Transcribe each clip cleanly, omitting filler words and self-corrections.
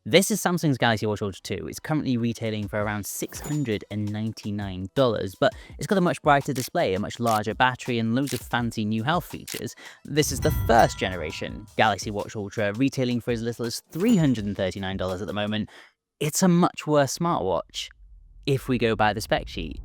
This is Samsung's Galaxy Watch Ultra 2. It's currently retailing for around $699, but it's got a much brighter display, a much larger battery, and loads of fancy new health features. This is the first generation Galaxy Watch Ultra, retailing for as little as $339 at the moment. It's a much worse smartwatch if we go by the spec sheet,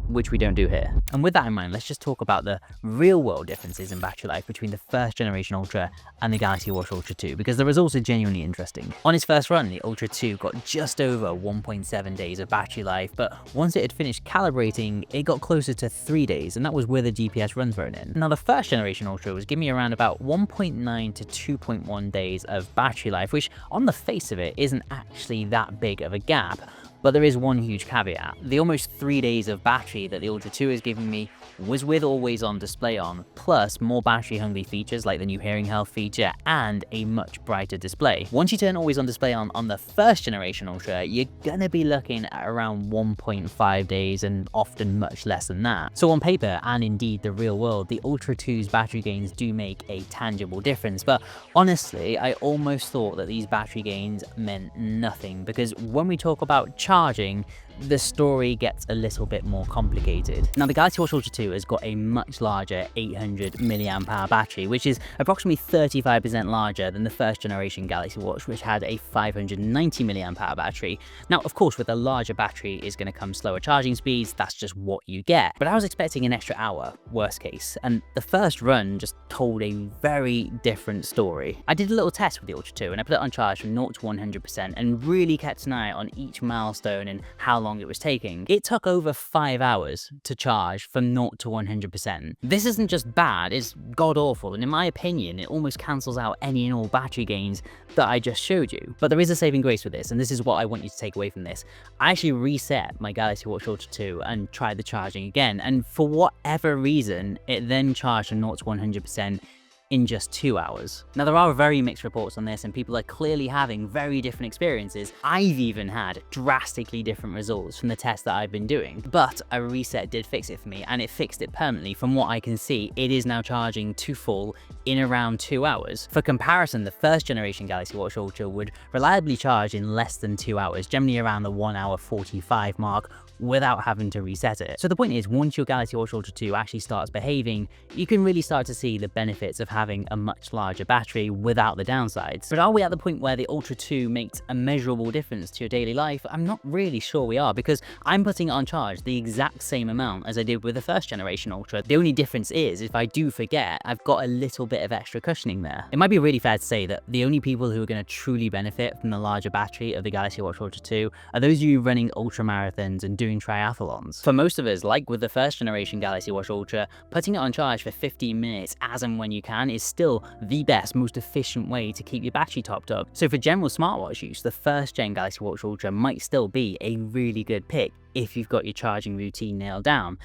which we don't do here. And with that in mind, let's just talk about the real world differences in battery life between the first generation Ultra and the Galaxy Watch Ultra 2, because the results are genuinely interesting. On its first run, the Ultra 2 got just over 1.7 days of battery life, but once it had finished calibrating, it got closer to 3 days, and that was with a GPS run thrown in. Now, the first generation Ultra was giving me around about 1.9 to 2.1 days of battery life, which on the face of it isn't actually that big of a gap. But there is one huge caveat. The almost 3 days of battery that the Ultra 2 is giving me was with always on display on, plus more battery hungry features like the new hearing health feature and a much brighter display. Once you turn always on display on the first generation Ultra, you're gonna be looking at around 1.5 days and often much less than that. So on paper, and indeed the real world, the Ultra 2's battery gains do make a tangible difference, but honestly, I almost thought that these battery gains meant nothing, because when we talk about charging, the story gets a little bit more complicated. Now, the Galaxy Watch Ultra 2 has got a much larger 800 mAh battery, which is approximately 35% larger than the first generation Galaxy Watch, which had a 590 mAh battery. Now, of course, with a larger battery is going to come slower charging speeds, that's just what you get. But I was expecting an extra hour, worst case, and the first run just told a very different story. I did a little test with the Ultra 2 and I put it on charge from 0 to 100% and really kept an eye on each milestone and how long it was taking. It took over 5 hours to charge from 0 to 100%. This isn't just bad, it's god awful, and in my opinion, it almost cancels out any and all battery gains that I just showed you. But there is a saving grace with this, and this is what I want you to take away from this. I actually reset my Galaxy Watch Ultra 2 and tried the charging again, and for whatever reason, it then charged from 0 to 100% in just 2 hours. Now, there are very mixed reports on this and people are clearly having very different experiences. I've even had drastically different results from the tests that I've been doing, but a reset did fix it for me, and it fixed it permanently. From what I can see, it is now charging to full in around 2 hours. For comparison, the first generation Galaxy Watch Ultra would reliably charge in less than 2 hours, generally around the 1 hour 45 mark, without having to reset it. So the point is, once your Galaxy Watch Ultra 2 actually starts behaving, you can really start to see the benefits of having a much larger battery without the downsides. But are we at the point where the Ultra 2 makes a measurable difference to your daily life? I'm not really sure we are, because I'm putting it on charge the exact same amount as I did with the first generation Ultra. The only difference is, if I do forget, I've got a little bit of extra cushioning there. It might be really fair to say that the only people who are going to truly benefit from the larger battery of the Galaxy Watch Ultra 2 are those of you running ultra marathons and doing triathlons. For most of us, like with the first generation Galaxy Watch Ultra, putting it on charge for 15 minutes as and when you can is still the best, most efficient way to keep your battery topped up. So for general smartwatch use, the first gen Galaxy Watch Ultra might still be a really good pick if you've got your charging routine nailed down.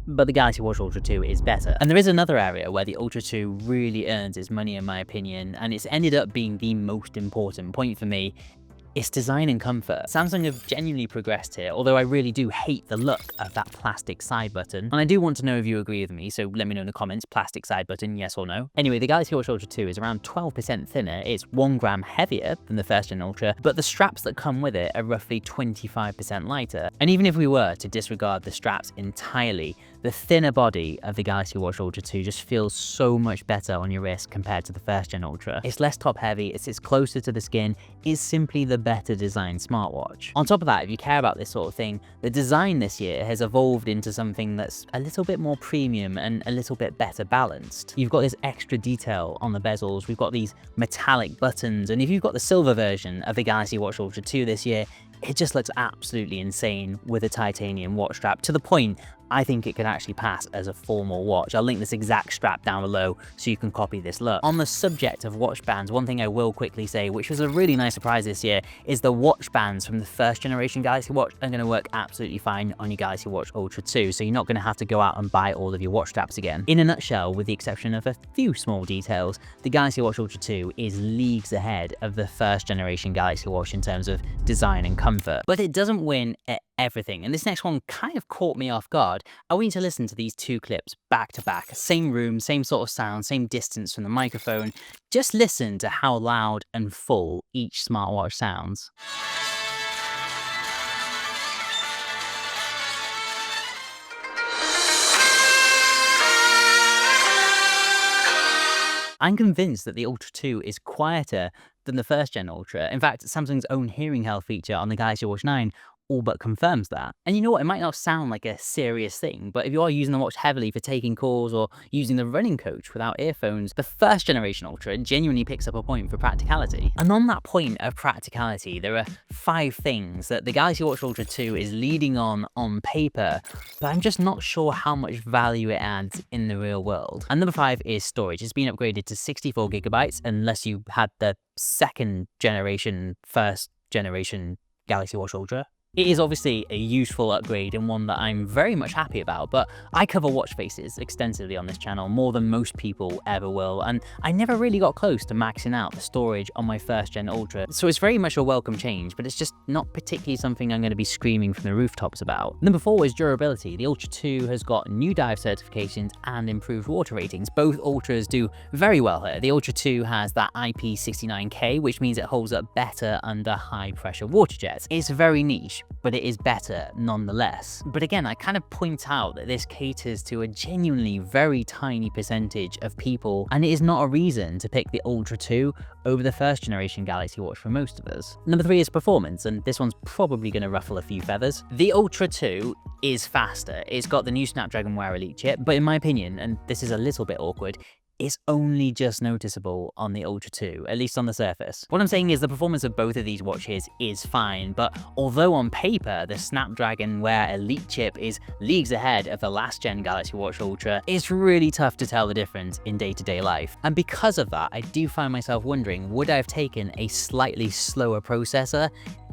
But the Galaxy Watch Ultra 2 is better. And there is another area where the Ultra 2 really earns its money in my opinion, and it's ended up being the most important point for me. It's design and comfort. Samsung have genuinely progressed here, although I really do hate the look of that plastic side button. And I do want to know if you agree with me, so let me know in the comments, plastic side button, yes or no. Anyway, the Galaxy Watch Ultra 2 is around 12% thinner, it's 1 gram heavier than the first gen Ultra, but the straps that come with it are roughly 25% lighter. And even if we were to disregard the straps entirely, the thinner body of the Galaxy Watch Ultra 2 just feels so much better on your wrist compared to the first gen Ultra. It's less top heavy, it sits closer to the skin, it's simply the better designed smartwatch. On top of that, if you care about this sort of thing, the design this year has evolved into something that's a little bit more premium and a little bit better balanced. You've got this extra detail on the bezels, we've got these metallic buttons, and if you've got the silver version of the Galaxy Watch Ultra 2 this year, it just looks absolutely insane with a titanium watch strap, to the point I think it could actually pass as a formal watch. I'll link this exact strap down below so you can copy this look. On the subject of watch bands, one thing I will quickly say, which was a really nice surprise this year, is the watch bands from the first generation Galaxy Watch are going to work absolutely fine on your Galaxy Watch Ultra 2, so you're not going to have to go out and buy all of your watch straps again. In a nutshell, with the exception of a few small details, the Galaxy Watch Ultra 2 is leagues ahead of the first generation Galaxy Watch in terms of design and comfort. comfort. But it doesn't win at everything, and this next one kind of caught me off guard. I want you to listen to these two clips back to back. Same room, same sort of sound, same distance from the microphone. Just listen to how loud and full each smartwatch sounds. I'm convinced that the Ultra 2 is quieter than the first gen Ultra. In fact, Samsung's own hearing health feature on the Galaxy Watch 9 all but confirms that. And you know what, it might not sound like a serious thing, but if you are using the watch heavily for taking calls or using the running coach without earphones, the first generation Ultra genuinely picks up a point for practicality. And on that point of practicality, there are 5 things that the Galaxy Watch Ultra 2 is leading on paper, but I'm just not sure how much value it adds in the real world. And number 5 is storage. It's been upgraded to 64 gigabytes unless you had the second generation, first generation Galaxy Watch Ultra. It is obviously a useful upgrade and one that I'm very much happy about, but I cover watch faces extensively on this channel, more than most people ever will, and I never really got close to maxing out the storage on my first gen Ultra, so it's very much a welcome change, but it's just not particularly something I'm going to be screaming from the rooftops about. Number 4 is durability. The Ultra 2 has got new dive certifications and improved water ratings. Both Ultras do very well here. The Ultra 2 has that IP69K, which means it holds up better under high pressure water jets. It's very niche, but it is better nonetheless. But again, I kind of point out that this caters to a genuinely very tiny percentage of people, and it is not a reason to pick the Ultra 2 over the first generation Galaxy Watch for most of us. Number 3 is performance, and this one's probably going to ruffle a few feathers. The Ultra 2 is faster. It's got the new Snapdragon Wear Elite chip, but in my opinion, and this is a little bit awkward, it's only just noticeable on the Ultra 2, at least on the surface. What I'm saying is the performance of both of these watches is fine, but although on paper the Snapdragon Wear Elite chip is leagues ahead of the last gen Galaxy Watch Ultra, it's really tough to tell the difference in day-to-day life. And because of that, I do find myself wondering, would I have taken a slightly slower processor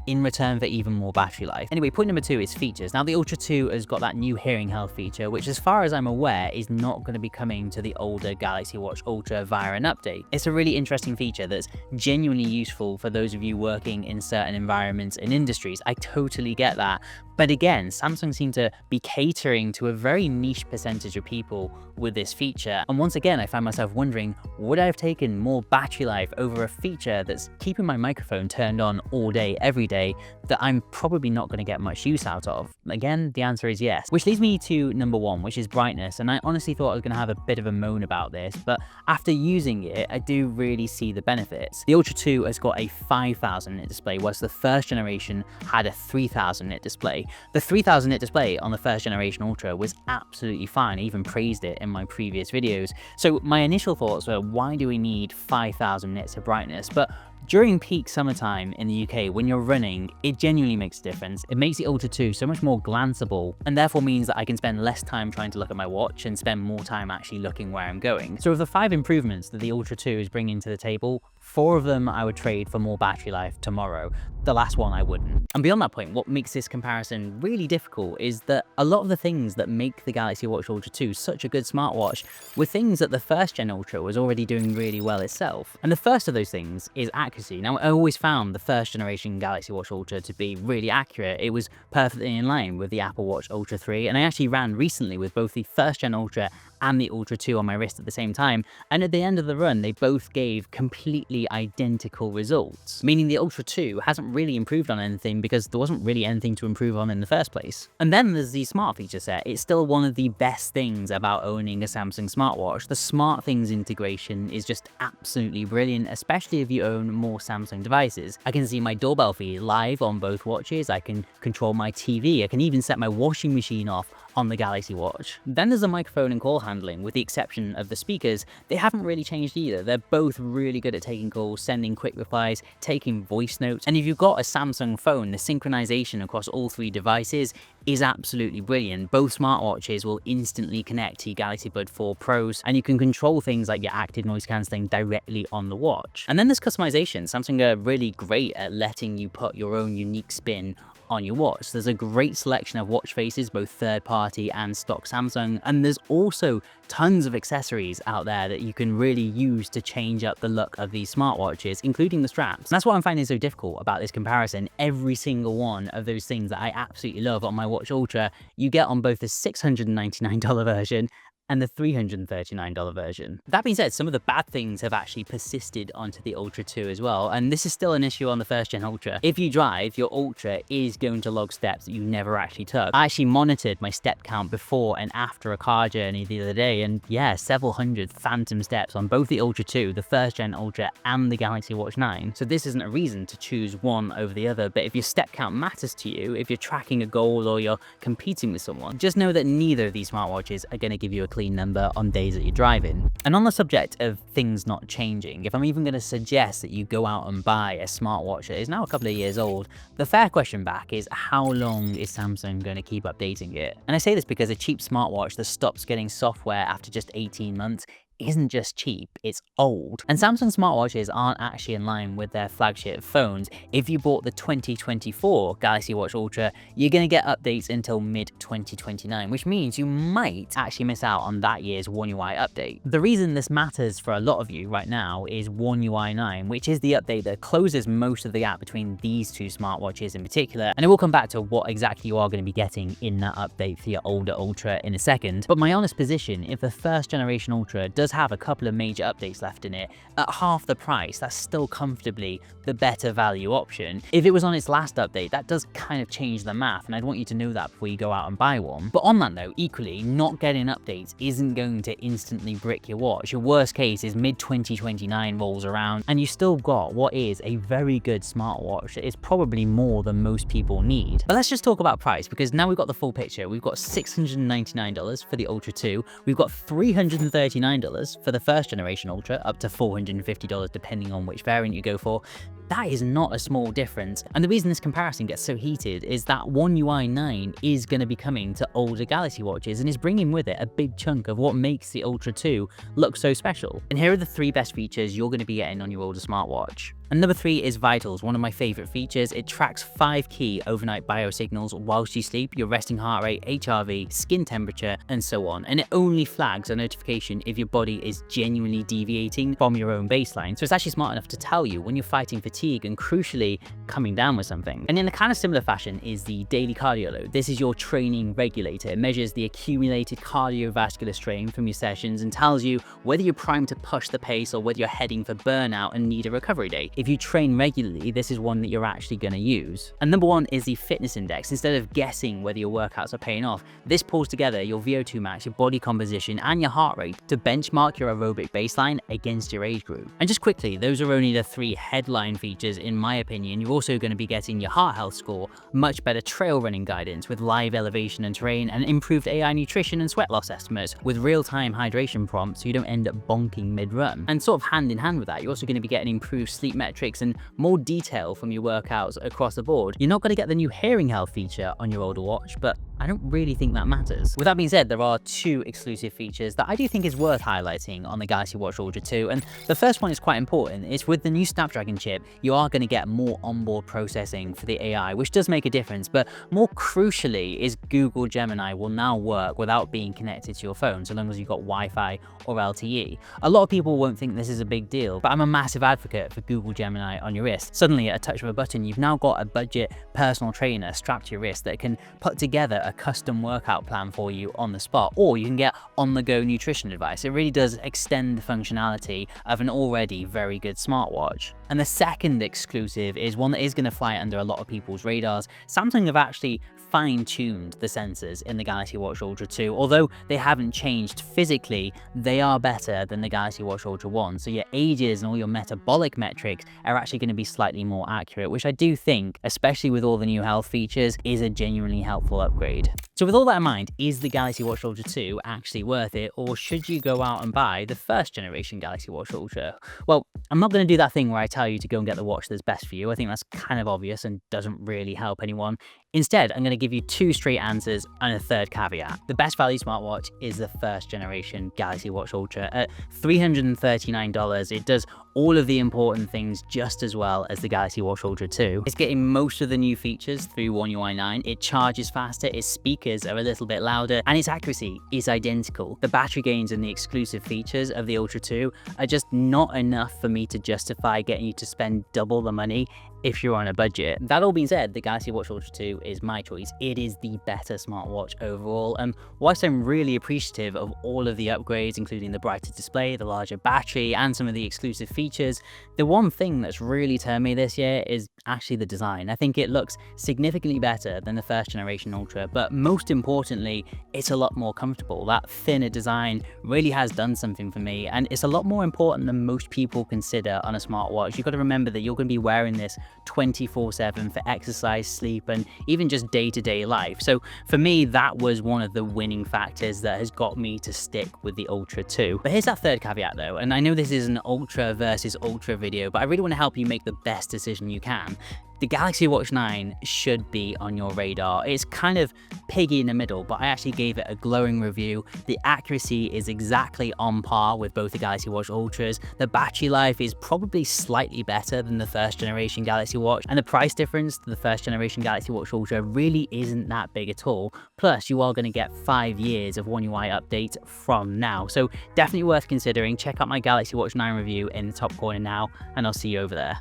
in return for even more battery life? Anyway, point number 2 is features. Now, the Ultra 2 has got that new hearing health feature, which as far as I'm aware is not going to be coming to the older Galaxy Watch Ultra via an update. It's a really interesting feature that's genuinely useful for those of you working in certain environments and industries. I totally get that. But again, Samsung seem to be catering to a very niche percentage of people with this feature. And once again, I find myself wondering, would I have taken more battery life over a feature that's keeping my microphone turned on all day, every day, that I'm probably not going to get much use out of? Again, the answer is yes. Which leads me to number 1, which is brightness. And I honestly thought I was going to have a bit of a moan about this, but after using it, I do really see the benefits. The Ultra 2 has got a 5000 nit display, whilst the first generation had a 3000 nit display. The 3000 nit display on the first generation Ultra was absolutely fine. I even praised it in my previous videos. So my initial thoughts were, why do we need 5000 nits of brightness? But during peak summertime in the UK, when you're running, it genuinely makes a difference. It makes the Ultra 2 so much more glanceable, and therefore means that I can spend less time trying to look at my watch and spend more time actually looking where I'm going. So of the 5 improvements that the Ultra 2 is bringing to the table, 4 of them I would trade for more battery life tomorrow. The last one I wouldn't. And beyond that point, what makes this comparison really difficult is that a lot of the things that make the Galaxy Watch Ultra 2 such a good smartwatch were things that the first gen Ultra was already doing really well itself. And the first of those things is accuracy. Now, I always found the first generation Galaxy Watch Ultra to be really accurate. It was perfectly in line with the Apple Watch Ultra 3, and I actually ran recently with both the first gen Ultra and the Ultra 2 on my wrist at the same time, and at the end of the run, they both gave completely identical results, meaning the Ultra 2 hasn't really improved on anything because there wasn't really anything to improve on in the first place. And then there's the smart feature set. It's still one of the best things about owning a Samsung smartwatch. The SmartThings integration is just absolutely brilliant, especially if you own more Samsung devices. I can see my doorbell feed live on both watches, I can control my TV, I can even set my washing machine off on the Galaxy Watch. Then there's the microphone and call handling. With the exception of the speakers, they haven't really changed either. They're both really good at taking calls, sending quick replies, taking voice notes, and if you've got a Samsung phone, the synchronization across all 3 devices is absolutely brilliant. Both smartwatches will instantly connect to your Galaxy Buds 4 Pros, and you can control things like your active noise cancelling directly on the watch. And then there's customization. Samsung are really great at letting you put your own unique spin on your watch. There's a great selection of watch faces, both third-party and stock Samsung, and there's also tons of accessories out there that you can really use to change up the look of these smartwatches, including the straps. And that's what I'm finding so difficult about this comparison. Every single one of those things that I absolutely love on my Watch Ultra, you get on both the $699 version and the $339 version. That being said, some of the bad things have actually persisted onto the Ultra 2 as well, and this is still an issue on the first gen Ultra. If you drive, your Ultra is going to log steps that you never actually took. I actually monitored my step count before and after a car journey the other day, and yeah, several hundred phantom steps on both the Ultra 2, the first gen Ultra, and the Galaxy Watch 9. So this isn't a reason to choose one over the other, but if your step count matters to you, if you're tracking a goal or you're competing with someone, just know that neither of these smartwatches are going to give you a clean number on days that you're driving. And on the subject of things not changing, if I'm even going to suggest that you go out and buy a smartwatch that is now a couple of years old, the fair question back is, how long is Samsung going to keep updating it? And I say this because a cheap smartwatch that stops getting software after just 18 months isn't just cheap, it's old. And Samsung smartwatches aren't actually in line with their flagship phones. If you bought the 2024 Galaxy Watch Ultra, you're going to get updates until mid-2029, which means you might actually miss out on that year's One UI update. The reason this matters for a lot of you right now is One UI 9, which is the update that closes most of the gap between these two smartwatches in particular. And it will come back to what exactly you are going to be getting in that update for your older Ultra in a second. But my honest position, if the first generation Ultra does have a couple of major updates left in it, at half the price, that's still comfortably the better value option. If it was on its last update, that does kind of change the math, and I'd want you to know that before you go out and buy one. But on that note, equally, not getting updates isn't going to instantly brick your watch. Your worst case is mid-2029 rolls around, and you still got what is a very good smartwatch that is probably more than most people need. But let's just talk about price, because now we've got the full picture. We've got $699 for the Ultra 2, we've got $339 for the first generation Ultra, up to $450 depending on which variant you go for. That is not a small difference, and the reason this comparison gets so heated is that One UI 9 is going to be coming to older Galaxy watches and is bringing with it a big chunk of what makes the Ultra 2 look so special. And here are the 3 best features you're going to be getting on your older smartwatch. And number 3 is Vitals, one of my favorite features. It tracks 5 key overnight biosignals whilst you sleep: your resting heart rate, HRV, skin temperature, and so on. And it only flags a notification if your body is genuinely deviating from your own baseline. So it's actually smart enough to tell you when you're fighting fatigue and, crucially, coming down with something. And in a kind of similar fashion is the daily cardio load. This is your training regulator. It measures the accumulated cardiovascular strain from your sessions and tells you whether you're primed to push the pace or whether you're heading for burnout and need a recovery day. If you train regularly, this is one that you're actually going to use. And number 1 is the fitness index. Instead of guessing whether your workouts are paying off, this pulls together your VO2 max, your body composition, and your heart rate to benchmark your aerobic baseline against your age group. And just quickly, those are only the 3 headline features in my opinion. You're also going to be getting your heart health score, much better trail running guidance with live elevation and terrain, and improved AI nutrition and sweat loss estimates with real-time hydration prompts so you don't end up bonking mid-run. And sort of hand in hand with that, you're also going to be getting improved sleep metrics and more detail from your workouts across the board. You're not going to get the new hearing health feature on your older watch, but I don't really think that matters. With that being said, there are 2 exclusive features that I do think is worth highlighting on the Galaxy Watch Ultra 2, and the first one is quite important. It's with the new Snapdragon chip, you are going to get more onboard processing for the AI, which does make a difference, but more crucially is Google Gemini will now work without being connected to your phone, so long as you've got Wi-Fi or LTE. A lot of people won't think this is a big deal, but I'm a massive advocate for Google Gemini on your wrist. Suddenly, at a touch of a button, you've now got a budget personal trainer strapped to your wrist that can put together a custom workout plan for you on the spot, or you can get on-the-go nutrition advice. It really does extend the functionality of an already very good smartwatch. And the second exclusive is one that is going to fly under a lot of people's radars. Samsung have actually fine-tuned the sensors in the Galaxy Watch Ultra 2. Although they haven't changed physically, they are better than the Galaxy Watch Ultra 1. So your ages and all your metabolic metrics are actually going to be slightly more accurate, which I do think, especially with all the new health features, is a genuinely helpful upgrade. So with all that in mind, is the Galaxy Watch Ultra 2 actually worth it, or should you go out and buy the first generation Galaxy Watch Ultra? Well, I'm not going to do that thing where I tell you to go and get the watch that's best for you. I think that's kind of obvious and doesn't really help anyone. Instead, I'm going to give you 2 straight answers and a third caveat. The best value smartwatch is the first generation Galaxy Watch Ultra. At $339, it does all of the important things just as well as the Galaxy Watch Ultra 2. It's getting most of the new features through One UI 9, it charges faster, its speakers are a little bit louder, and its accuracy is identical. The battery gains and the exclusive features of the Ultra 2 are just not enough for me to justify getting you to spend double the money if you're on a budget. That all being said, the Galaxy Watch Ultra 2 is my choice. It is the better smartwatch overall, and whilst I'm really appreciative of all of the upgrades, including the brighter display, the larger battery, and some of the exclusive features, the one thing that's really turned me this year is actually the design. I think it looks significantly better than the first generation Ultra, but most importantly, it's a lot more comfortable. That thinner design really has done something for me, and it's a lot more important than most people consider on a smartwatch. You've got to remember that you're going to be wearing this 24/7 for exercise, sleep, and even just day-to-day life. So for me, that was one of the winning factors that has got me to stick with the Ultra 2. But here's that third caveat though, and I know this is an Ultra versus Ultra video, but I really want to help you make the best decision you can. The Galaxy Watch 9 should be on your radar. It's kind of piggy in the middle, but I actually gave it a glowing review. The accuracy is exactly on par with both the Galaxy Watch Ultras. The battery life is probably slightly better than the first generation Galaxy Watch, and the price difference to the first generation Galaxy Watch Ultra really isn't that big at all. Plus, you are going to get 5 years of One UI updates from now. So definitely worth considering. Check out my Galaxy Watch 9 review in the top corner now, and I'll see you over there.